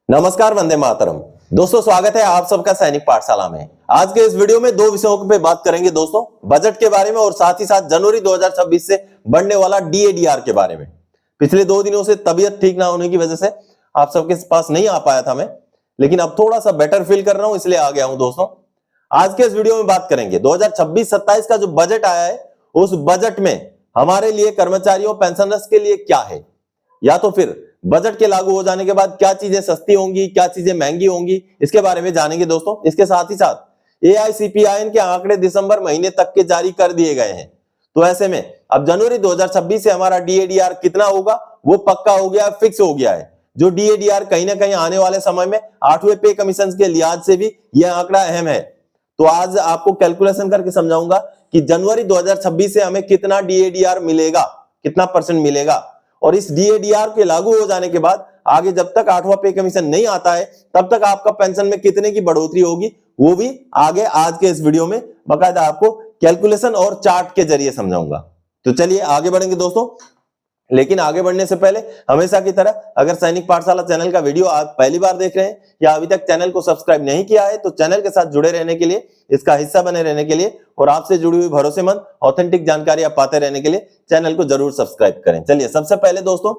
नमस्कार, वंदे मातरम। दोस्तों, स्वागत है आप सबका सैनिक पाठशाला में। आज के इस वीडियो में दो विषयों पे बात करेंगे दोस्तों, बजट के बारे में और साथ ही साथ जनवरी 2026 से बढ़ने वाला डीएडीआर के बारे में। पिछले 2 दिनों से तबीयत ठीक ना होने की वजह से आप सबके पास नहीं आ पाया था मैं, लेकिन अब थोड़ा सा बेटर फील कर रहा हूं, इसलिए आ गया हूं दोस्तों। आज के इस वीडियो में बात करेंगे 2026-27 का जो बजट आया है, उस बजट में हमारे लिए, कर्मचारियों, पेंशनर्स के लिए क्या है, या तो फिर बजट के लागू हो जाने के बाद क्या चीजें सस्ती होंगी, क्या चीजें महंगी होंगी, इसके बारे में जानेंगे दोस्तों। इसके साथ ही साथ एआईसीपीआईएन के आंकड़े दिसंबर महीने तक के जारी कर दिए गए हैं, तो ऐसे में अब जनवरी 2026 से हमारा डीएडीआर कितना होगा वो पक्का हो गया, फिक्स हो गया है। जो डीएडीआर कहीं ना कहीं आने वाले समय में 8वें पे कमीशन के लिहाज से भी यह आंकड़ा अहम है। तो आज आपको कैलकुलेशन करके समझाऊंगा कि जनवरी 2026 से हमें कितना डीएडीआर मिलेगा, कितना परसेंट मिलेगा, और इस डीएडीआर के लागू हो जाने के बाद आगे जब तक 8वां पे कमीशन नहीं आता है तब तक आपका पेंशन में कितने की बढ़ोतरी होगी, वो भी आगे आज के इस वीडियो में बाकायदा आपको कैलकुलेशन और चार्ट के जरिए समझाऊंगा। तो चलिए आगे बढ़ेंगे दोस्तों। लेकिन आगे बढ़ने से पहले हमेशा की तरह, अगर सैनिक पाठशाला चैनल का वीडियो आप पहली बार देख रहे हैं या अभी तक चैनल को सब्सक्राइब नहीं किया है, तो चैनल के साथ जुड़े रहने के लिए, इसका हिस्सा बने रहने के लिए और आपसे जुड़ी हुई भरोसेमंद ऑथेंटिक जानकारी आप पाते रहने के लिए चैनल को जरूर सब्सक्राइब करें। चलिए सबसे पहले दोस्तों,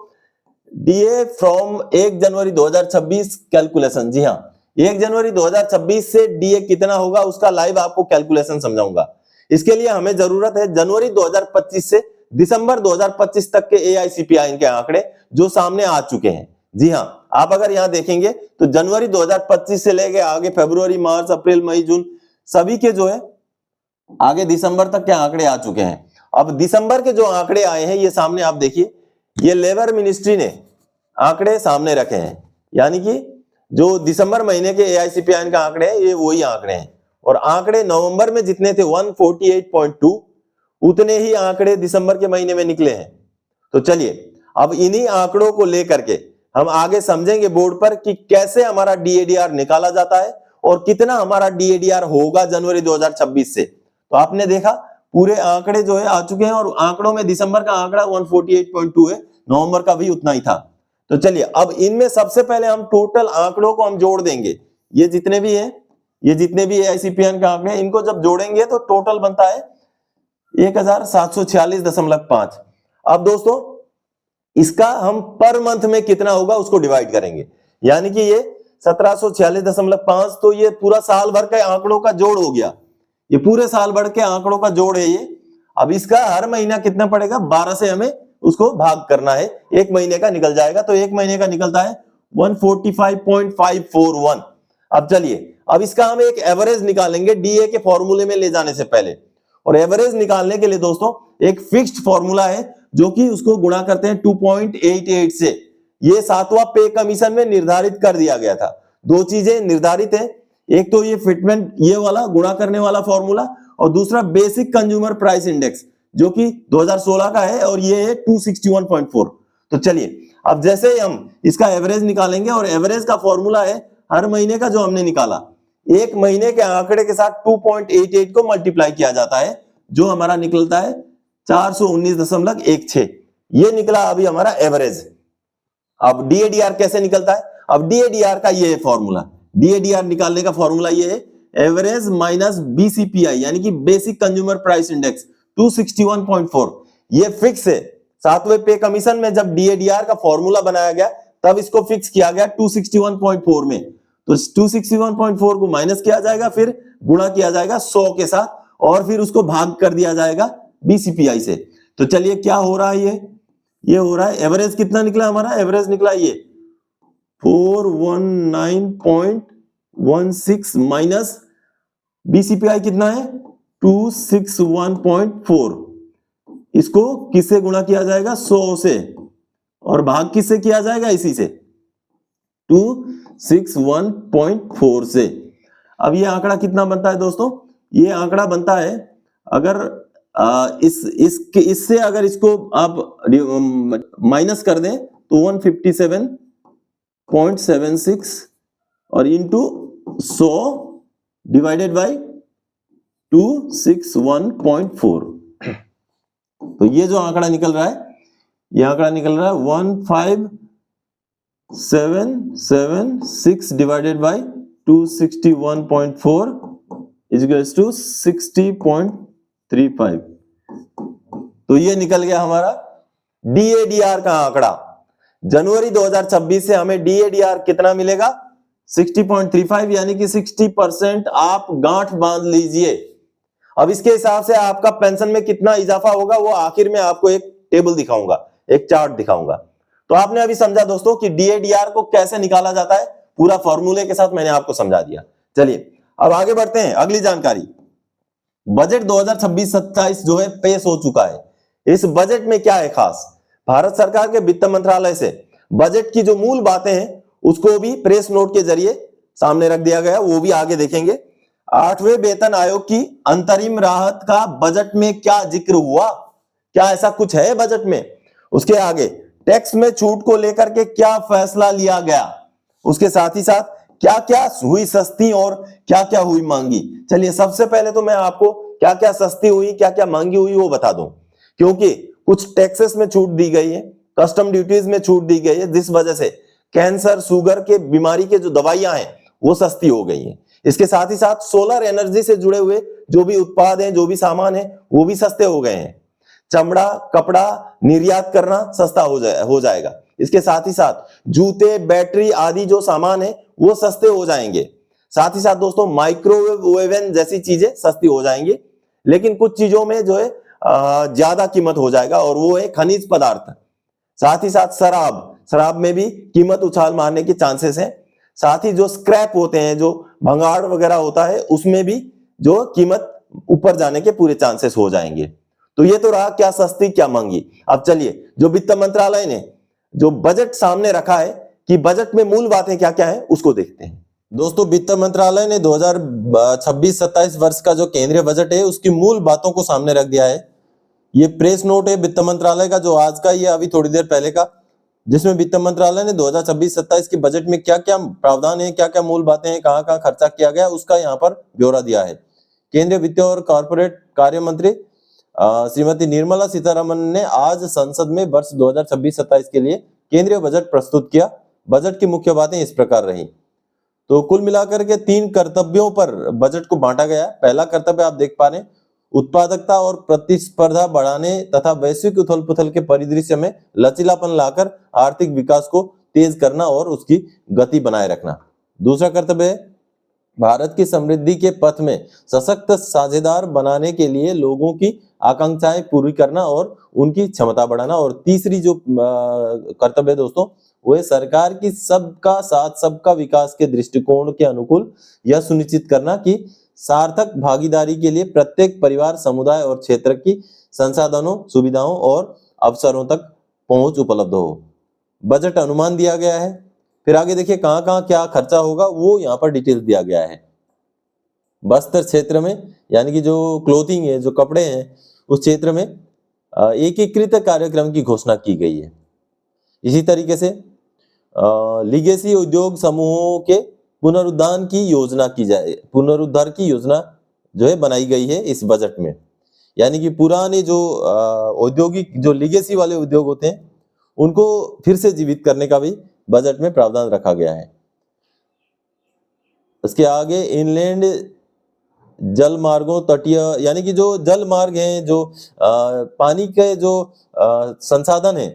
डीए फ्रॉम 1 जनवरी 2026 कैलकुलेशन। जी हाँ, 1 जनवरी 2026 से डीए कितना होगा उसका लाइव आपको कैलकुलेशन समझाऊंगा। इसके लिए हमें जरूरत है जनवरी 2025 से दिसंबर 2025 तक के एआईसीपीआईएन के आंकड़े जो सामने आ चुके हैं। जी हां, आप अगर यहां देखेंगे तो जनवरी 2025 से लेके आगे फरवरी, मार्च, अप्रैल, मई, जून सभी के जो है आगे दिसंबर तक के आंकड़े आ चुके हैं। अब दिसंबर के जो आंकड़े आए हैं ये सामने आप देखिए, ये लेबर मिनिस्ट्री ने आंकड़े सामने रखे हैं, यानी कि जो दिसंबर महीने के एआईसीपीआईएन का आंकड़े हैं ये वही आंकड़े हैं। और आंकड़े नवंबर में जितने थे 148.2, उतने ही आंकड़े दिसंबर के महीने में निकले हैं। तो चलिए अब इन्हीं आंकड़ों को लेकर के हम आगे समझेंगे बोर्ड पर कि कैसे हमारा डीएडीआर निकाला जाता है और कितना हमारा डीएडीआर होगा जनवरी 2026 से। तो आपने देखा पूरे आंकड़े जो है आ चुके हैं, और आंकड़ों में दिसंबर का आंकड़ा 148.2 है, नवंबर का भी उतना ही था। तो चलिए अब इनमें सबसे पहले हम टोटल आंकड़ों को हम जोड़ देंगे। ये जितने भी हैं, ये जितने भी एआईसीपीआईएन के आंकड़े हैं, इनको जब जोड़ेंगे तो टोटल बनता है 1746.5। अब दोस्तों इसका हम पर मंथ में कितना होगा उसको डिवाइड करेंगे, यानी कि ये 1746.5 तो ये पूरा साल भर के आंकड़ों का जोड़ हो गया। ये पूरे साल भर के आंकड़ों का जोड़ है ये। अब इसका हर महीना कितना पड़ेगा, 12 से हमें उसको भाग करना है, एक महीने का निकल जाएगा। तो एक महीने का निकलता है 145.541। अब चलिए अब इसका हम एक एवरेज निकालेंगे डीए के फॉर्मूले में ले जाने से पहले। और एवरेज निकालने के लिए दोस्तों एक फिक्स्ड फॉर्मूला है जो कि उसको गुणा करते हैं 2.88 से। ये 7वां पे कमीशन में निर्धारित कर दिया गया था। दो चीजें निर्धारित है, एक तो ये फिटमेंट, ये वाला गुणा करने वाला फॉर्मूला, और दूसरा बेसिक कंज्यूमर प्राइस इंडेक्स जो कि 2016 का है, और ये है 261.4। तो चलिए अब जैसे ही हम इसका एवरेज निकालेंगे, और एवरेज का फॉर्मूला है हर महीने का जो हमने निकाला, एक महीने के आंकड़े के साथ 2.88 को मल्टीप्लाई किया जाता है, जो हमारा निकलता है 419.16। ये निकला अभी हमारा एवरेज। अब डीएडीआर कैसे निकलता है, अब डीएडीआर का ये फॉर्मूला, डीएडीआर निकालने का फॉर्मूला ये है एवरेज माइनस बीसीपीआई, यानी कि बेसिक कंज्यूमर प्राइस इंडेक्स 261.4। ये फिक्स है। 7वें पे कमीशन में जब डीएडीआर का फॉर्मूला बनाया गया तब इसको फिक्स किया गया 261.4 में। तो 261.4 को माइनस किया जाएगा, फिर गुणा किया जाएगा 100 के साथ, और फिर उसको भाग कर दिया जाएगा बीसीपीआई से। तो चलिए क्या हो रहा है, ये हो रहा है एवरेज कितना निकला हमारा, एवरेज निकला ये 419.16 माइनस बीसीपीआई कितना है 261.4। इसको किससे गुणा किया जाएगा, 100 से, और भाग किससे किया जाएगा, इसी से 261.4 से। अब ये आंकड़ा कितना बनता है दोस्तों, ये आंकड़ा बनता है, अगर इससे अगर इसको आप माइनस कर दें तो 157.76 और इंटू 100 डिवाइडेड बाई 261.4। तो ये जो आंकड़ा निकल रहा है, ये आंकड़ा निकल रहा है 776 डिवाइडेड बाई 261.4 इक्वल्स टू 60.35। तो ये निकल गया हमारा डीएडीआर का आंकड़ा। जनवरी 2026 से हमें डीएडीआर कितना मिलेगा? 60.35, यानी कि 60% आप गांठ बांध लीजिए। अब इसके हिसाब से आपका पेंशन में कितना इजाफा होगा वो आखिर में आपको एक टेबल दिखाऊंगा, एक चार्ट दिखाऊंगा। तो आपने अभी समझा दोस्तों कि डीएडीआर को कैसे निकाला जाता है, पूरा फॉर्मूले के साथ मैंने आपको समझा दिया। चलिए अब आगे बढ़ते हैं, अगली जानकारी। बजट 2026-27 जो है पेश हो चुका है। इस बजट में क्या है खास? भारत सरकार के वित्त मंत्रालय से बजट की जो मूल बातें हैं उसको भी प्रेस नोट के जरिए सामने रख दिया गया, वो भी आगे देखेंगे। 8वें वेतन आयोग की अंतरिम राहत का बजट में क्या जिक्र हुआ? क्या ऐसा कुछ है बजट में? उसके आगे टैक्स में छूट को लेकर के क्या फैसला लिया गया? उसके साथ ही साथ क्या क्या हुई सस्ती और क्या क्या हुई महंगी? चलिए सबसे पहले तो मैं आपको क्या क्या सस्ती हुई, क्या क्या महंगी हुई वो बता दूं, क्योंकि कुछ टैक्सेस में छूट दी गई है, कस्टम ड्यूटीज में छूट दी गई है, जिस वजह से कैंसर, शुगर के बीमारी के जो दवाइयां हैं वो सस्ती हो गई हैं। इसके साथ ही साथ सोलर एनर्जी से जुड़े हुए जो भी उत्पाद हैं, जो भी सामान है, वो भी सस्ते हो गए हैं। चमड़ा, कपड़ा निर्यात करना सस्ता हो जाएगा। इसके साथ ही साथ जूते, बैटरी आदि जो सामान है वो सस्ते हो जाएंगे। साथ ही साथ दोस्तों माइक्रोवेव ओवन जैसी चीजें सस्ती हो जाएंगी, लेकिन कुछ चीजों में जो है ज्यादा कीमत हो जाएगा, और वो है खनिज पदार्थ। साथ ही साथ शराब में भी कीमत उछाल मारने के चांसेस हैं। साथ ही जो स्क्रैप होते हैं, जो भंगाड़ वगैरह होता है, उसमें भी जो कीमत ऊपर जाने के पूरे चांसेस हो जाएंगे। तो ये तो रहा क्या सस्ती क्या महंगी। अब चलिए जो वित्त मंत्रालय ने जो बजट सामने रखा है कि बजट में मूल बातें क्या क्या है उसको देखते हैं। दोस्तों वित्त मंत्रालय ने 2026-27 वर्ष का जो केंद्रीय बजट है उसकी मूल बातों को सामने रख दिया है। ये प्रेस नोट है वित्त मंत्रालय का, जो आज का, ये अभी थोड़ी देर पहले का, जिसमें वित्त मंत्रालय ने 2026-27 के बजट में क्या क्या प्रावधान है, क्या क्या मूल बातें हैं, कहां कहां खर्चा किया गया, उसका यहाँ पर ब्यौरा दिया है। केंद्रीय वित्त और कॉर्पोरेट कार्य मंत्री श्रीमती निर्मला सीतारमण ने आज संसद में वर्ष 2026-27 के लिए केंद्रीय बजट प्रस्तुत किया। बजट की मुख्य बातें इस प्रकार रही। तो कुल मिलाकर के 3 कर्तव्यों पर बजट को बांटा गया। पहला कर्तव्य आप देख पा रहे हैं, उत्पादकता और प्रतिस्पर्धा बढ़ाने तथा वैश्विक उथल पुथल के परिदृश्य में लचीलापन लाकर आर्थिक विकास को तेज करना और उसकी गति बनाए रखना। दूसरा कर्तव्य है भारत की समृद्धि के पथ में सशक्त साझेदार बनाने के लिए लोगों की आकांक्षाएं पूरी करना और उनकी क्षमता बढ़ाना। और तीसरी जो कर्तव्य है दोस्तों, वो है सरकार की सबका साथ सबका विकास के दृष्टिकोण के अनुकूल यह सुनिश्चित करना कि सार्थक भागीदारी के लिए प्रत्येक परिवार, समुदाय और क्षेत्र की संसाधनों, सुविधाओं और अवसरों तक पहुंच उपलब्ध हो। बजट अनुमान दिया गया है। फिर आगे देखिए कहां कहां क्या खर्चा होगा वो यहाँ पर डिटेल दिया गया है। वस्त्र क्षेत्र में, यानी कि जो क्लोथिंग है, जो कपड़े हैं, उस क्षेत्र में एकीकृत कार्यक्रम की घोषणा की गई है। इसी तरीके से लीगेसी उद्योग समूहों के पुनरुद्धार की योजना जो है बनाई गई है इस बजट में। यानी कि पुराने जो औद्योगिक जो लीगेसी वाले उद्योग होते हैं उनको फिर से जीवित करने का भी बजट में प्रावधान रखा गया है। उसके आगे इनलैंड जल मार्गों, तटीय, यानी कि जो जल मार्ग हैं, जो पानी के जो संसाधन है,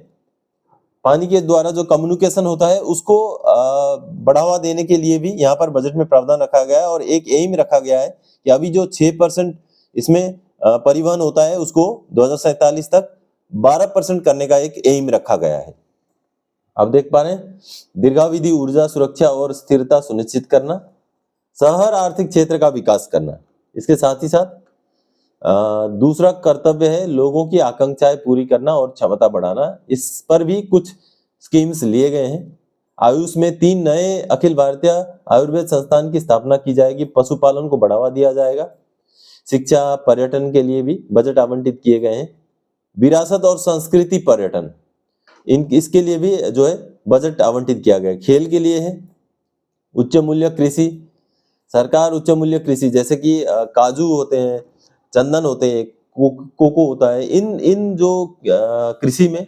पानी के द्वारा जो कम्युनिकेशन होता है उसको बढ़ावा देने के लिए भी यहाँ पर बजट में प्रावधान रखा गया है। और एक एम रखा गया है कि अभी जो 6% इसमें परिवहन होता है उसको 2047 तक 12% करने का एक एम रखा गया है। अब देख पा रहे हैं दीर्घावधि ऊर्जा सुरक्षा और स्थिरता सुनिश्चित करना, शहर आर्थिक क्षेत्र का विकास करना। इसके साथ ही साथ दूसरा कर्तव्य है लोगों की आकांक्षाएं पूरी करना और क्षमता बढ़ाना। इस पर भी कुछ स्कीम्स लिए गए हैं। आयुष में 3 नए अखिल भारतीय आयुर्वेद संस्थान की स्थापना की जाएगी। पशुपालन को बढ़ावा दिया जाएगा। शिक्षा, पर्यटन के लिए भी बजट आवंटित किए गए हैं। विरासत और संस्कृति पर्यटन, इसके लिए भी जो है बजट आवंटित किया गया है। खेल के लिए है। उच्च मूल्य कृषि, सरकार उच्च मूल्य कृषि जैसे कि काजू होते हैं, चंदन होते हैं, कोको होता है, इन जो कृषि में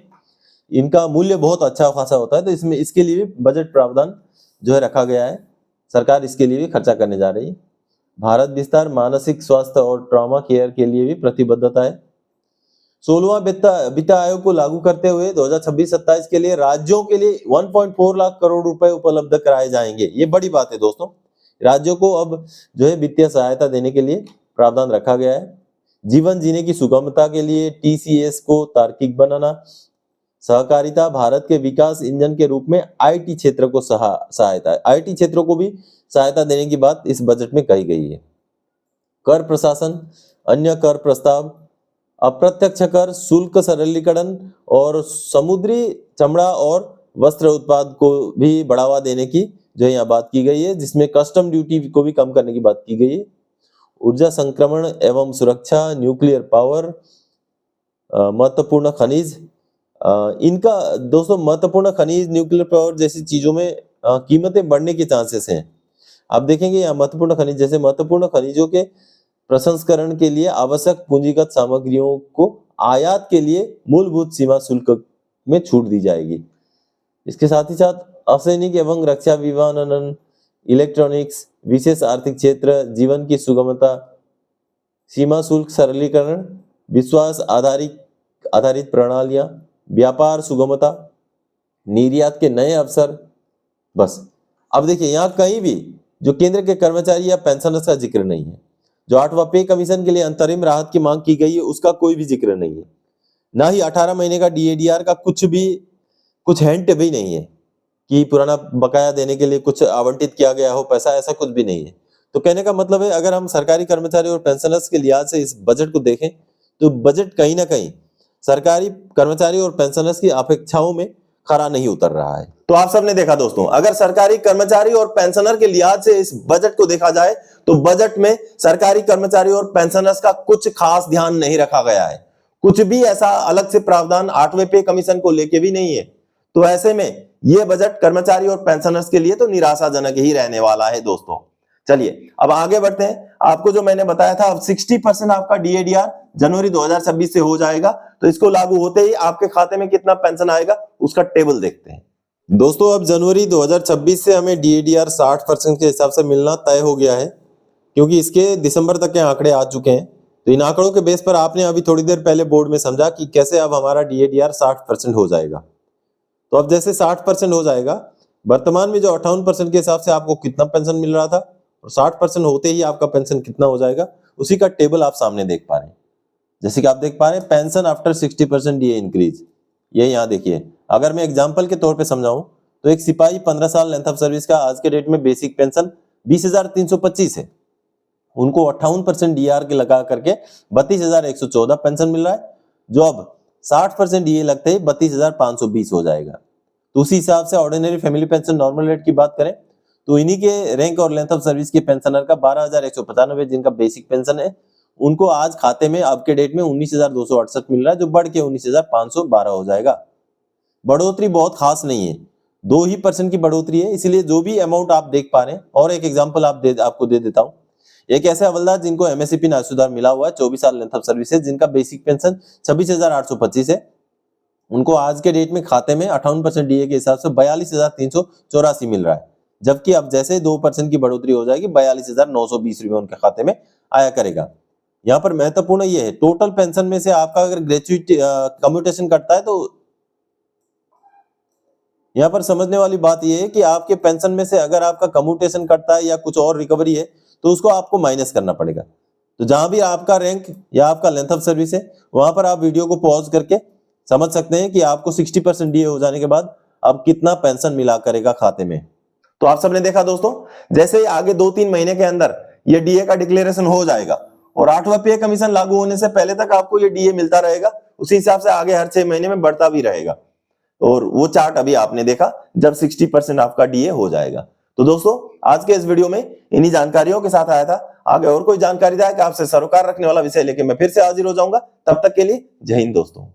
इनका मूल्य बहुत अच्छा खासा होता है, तो इसमें इसके लिए भी बजट प्रावधान जो है रखा गया है। सरकार इसके लिए भी खर्चा करने जा रही है। भारत विस्तार, मानसिक स्वास्थ्य और ट्रॉमा केयर के लिए भी प्रतिबद्धता है। 16वां वित्त आयोग को लागू करते हुए 2026-27 के लिए राज्यों के लिए 1.4 लाख करोड़ रुपए उपलब्ध कराए जाएंगे। ये बड़ी बात है दोस्तों, राज्यों को अब जो है वित्तीय सहायता देने के लिए प्रावधान रखा गया है। जीवन जीने की सुगमता के लिए टीसीएस को तार्किक बनाना। सहकारिता भारत के विकास इंजन के रूप में आईटी क्षेत्र को सहायता, आईटी क्षेत्रों को भी सहायता देने की बात इस बजट में कही गई है। कर प्रशासन, अन्य कर प्रस्ताव, अप्रत्यक्ष कर, शुल्क सरलीकरण और समुद्री चमड़ा और वस्त्र उत्पाद को भी बढ़ावा देने की जो यहाँ बात की गई है, जिसमें कस्टम ड्यूटी को भी कम करने की बात की गई है। ऊर्जा संक्रमण एवं सुरक्षा, न्यूक्लियर पावर, महत्वपूर्ण खनिज, इनका दोस्तों महत्वपूर्ण खनिज, न्यूक्लियर पावर जैसी चीजों में कीमतें बढ़ने के चांसेस हैं। आप देखेंगे यहाँ महत्वपूर्ण खनिज, जैसे महत्वपूर्ण खनिजों के प्रसंस्करण के लिए आवश्यक पूंजीगत सामग्रियों को आयात के लिए मूलभूत सीमा शुल्क में छूट दी जाएगी। इसके साथ ही साथ असैनिक एवं रक्षा विमानन, इलेक्ट्रॉनिक्स, विशेष आर्थिक क्षेत्र, जीवन की सुगमता, सीमा शुल्क सरलीकरण, विश्वास आधारित प्रणालियां, व्यापार सुगमता, निर्यात के नए अवसर। बस अब देखिए यहाँ कहीं भी जो केंद्र के कर्मचारी या पेंशनर्स का जिक्र नहीं है। जो 8वां पे कमीशन के लिए अंतरिम राहत की मांग की गई है उसका कोई भी जिक्र नहीं है। ना ही 18 महीने का डीएडीआर का कुछ हिंट भी नहीं है कि पुराना बकाया देने के लिए कुछ आवंटित किया गया हो पैसा, ऐसा कुछ भी नहीं है। तो कहने का मतलब है, अगर हम सरकारी कर्मचारी और पेंशनर्स के लिहाज से इस बजट को देखें तो बजट कहीं ना कहीं सरकारी कर्मचारी और पेंशनर्स की अपेक्षाओं में खरा नहीं उतर रहा है। तो आप सबने देखा दोस्तों, अगर सरकारी कर्मचारी और पेंशनर के लिहाज से इस बजट को देखा जाए तो बजट में सरकारी कर्मचारी और पेंशनर्स का कुछ खास ध्यान नहीं रखा गया है। कुछ भी ऐसा अलग से प्रावधान 8वें पे कमीशन को लेके भी नहीं है। तो ऐसे में यह बजट कर्मचारी और पेंशनर्स के लिए तो निराशाजनक ही रहने वाला है दोस्तों। चलिए अब आगे बढ़ते हैं। आपको जो मैंने बताया था, अब 60% आपका डीएडीआर जनवरी 2026 से हो जाएगा। तो इसको लागू होते ही आपके खाते में कितना पेंशन आएगा उसका टेबल देखते हैं दोस्तों। अब जनवरी 2026 से हमें डीएडीआर 60% के हिसाब से मिलना तय हो गया है, क्योंकि इसके दिसंबर तक के आंकड़े आ चुके हैं। तो इन आंकड़ों के बेस पर आपने अभी थोड़ी देर पहले बोर्ड में समझा कि कैसे अब हमारा डीएडीआर 60% हो जाएगा। तो अब जैसे 60% हो जाएगा, वर्तमान में जो 58% के हिसाब से आपको कितना पेंशन मिल रहा था और 60% होते ही आपका पेंशन कितना हो जाएगा, उसी का टेबल आप सामने देख पा रहे हैं। जैसे कि आप देख पा रहे हैं, पेंशन आफ्टर 60% डीए इंक्रीज, ये यहाँ देखिए। अगर मैं एग्जांपल के तौर पे समझाऊं तो एक सिपाही 15 साल लेंथ ऑफ सर्विस का आज के डेट में बेसिक पेंशन 20,325 है। उनको 58% डीआर के लगा करके 32,114 पेंशन मिल रहा है, जो अब 60% डीए लगते ही 32,520 हो जाएगा। तो उसी हिसाब से ordinary family pension normal rate की बात करें तो इन्हीं के रैंक और लेंथ ऑफ सर्विस के पेंशनर का 12,195 जिनका बेसिक पेंशन है, उनको आज खाते में अब के डेट में 19,268 मिल रहा है, जो बढ़ के 19,512 हो जाएगा। बढ़ोतरी बहुत खास नहीं है, 2% की बढ़ोतरी है। इसलिए जो भी अमाउंट आप देख पा रहे हैं, और एक एग्जांपल आपको दे देता हूं। एक ऐसे हवलदार जिनको एमएससीपी ना सुधार मिला हुआ है, 24 साल लेंथ ऑफ सर्विस है, जिनका बेसिक पेंशन 26,825 है, उनको आज के डेट में खाते में 58% डीए के हिसाब से 42,384 मिल रहा है। जबकि अब जैसे 2% की बढ़ोतरी हो जाएगी, 42,920 रुपए उनके खाते में आया करेगा। यहाँ पर महत्वपूर्ण ये है, टोटल पेंशन में से आपका अगर ग्रेजुएट कम्यूटेशन कटता है तो यहाँ पर समझने वाली बात यह है कि आपके पेंशन में से अगर आपका कम्यूटेशन कटता है या कुछ और रिकवरी है तो उसको आपको माइनस करना पड़ेगा। तो जहां भी आपका रैंक या आपका लेंथ ऑफ सर्विस है, वहां पर आप वीडियो को पॉज करके समझ सकते हैं कि आपको 60% डीए हो जाने के बाद अब कितना पेंशन मिला करेगा खाते में। तो आप सबने देखा दोस्तों, जैसे ही आगे 2-3 महीने के अंदर ये डीए का डिक्लेरेशन हो जाएगा और 8वां पे कमीशन लागू होने से पहले तक आपको ये डीए मिलता रहेगा, उसी हिसाब से आगे हर 6 महीने में बढ़ता भी रहेगा। और वो चार्ट अभी आपने देखा जब 60% आपका डीए हो जाएगा। तो दोस्तों आज के इस वीडियो में इन्हीं जानकारियों के साथ आया था। आगे और कोई जानकारी था कि आपसे सरोकार रखने वाला विषय लेके मैं फिर से हाजिर हो जाऊंगा। तब तक के लिए जय हिंद दोस्तों।